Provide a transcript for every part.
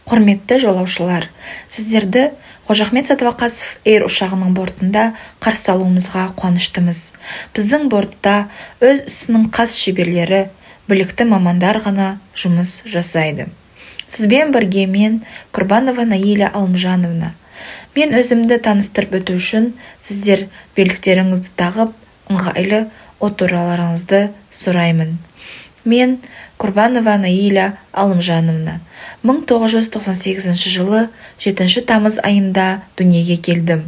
Құрметті жолаушылар, сіздерді Қожа Ахмет Садуақасов Эйр ұшағының бортында қарсы алуымызға қуаныштымыз. Біздің бортта өз ісінің қас шеберлері, білікті мамандар ғана жұмыс жасайды. Сізбен бірге мен Құрбанова Наиля Алымжановна. Мен өзімді таныстырып өту үшін сіздер белдіктеріңізді тағып, ыңғайлы отыруларыңызды сұраймын. Мен Құрбанова Наиля Алымжановна. 1998 жылы 7 тамыз айында дүниеге келдім.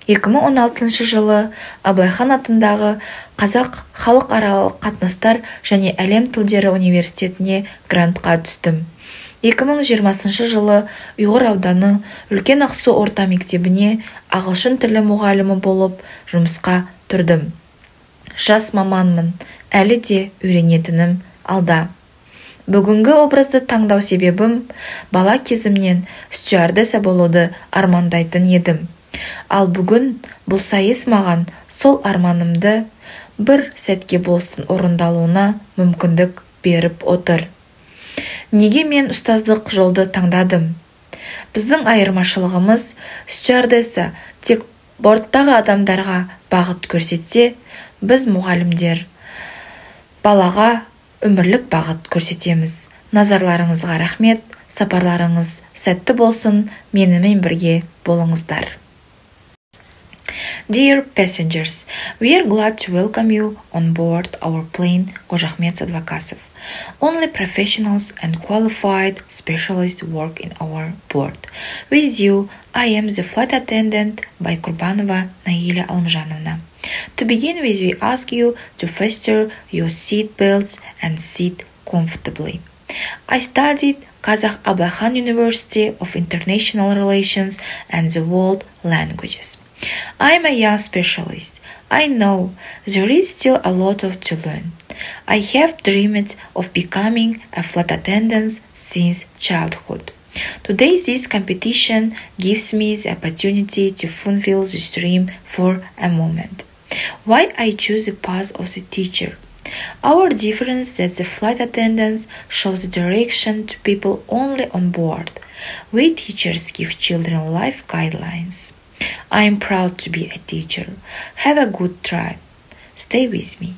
2016 жылы Абылайхан атындағы Қазақ халықаралық қатынастар және әлем тілдері университетіне грантқа түстім. 2020 жылы Ұйғыр ауданы Үлкен Ақсу орта мектебіне ағылшын тілі мұғалімі болып жұмысқа тұрдым. Жас маманмын, әлі де үйренетінім алда. Бүгінгі образды таңдау себебім, бала кезімнен стюардесса болуды армандайтын едім. Ал бүгін бұл сайыс маған сол арманымды бір сәтке болсын орындалуына мүмкіндік беріп отыр. Неге мен ұстаздық жолды таңдадым? Біздің айырмашылығымыз, стюардесса тек борттағы адамдарға бағыт көрсетсе, біз мұғалімдер балаға өмірлік бағыт көрсетеміз. Назарларыңызға рахмет, сапарларыңыз сәтті болсын, менімен бірге болыңыздар. Dear passengers, we are glad to welcome you on board our plane Қожа Ахмет Садуақасов. Only professionals and qualified specialists work in our board. With you, I am the flight attendant by Құрбанова Наиля Алымжановна. To begin with, we ask you to fasten your seat belts and sit comfortably. I studied Kazakh Ablayхан University of International Relations and the World Languages. I am a young specialist. I know there is still a lot to learn. I have dreamed of becoming a flight attendant since childhood. Today, this competition gives me the opportunity to fulfill this dream for a moment. Why I choose the path of the teacher? Our difference that the flight attendants show the direction to people only on board. We teachers give children life guidelines. I am proud to be a teacher. Have a good try. Stay with me.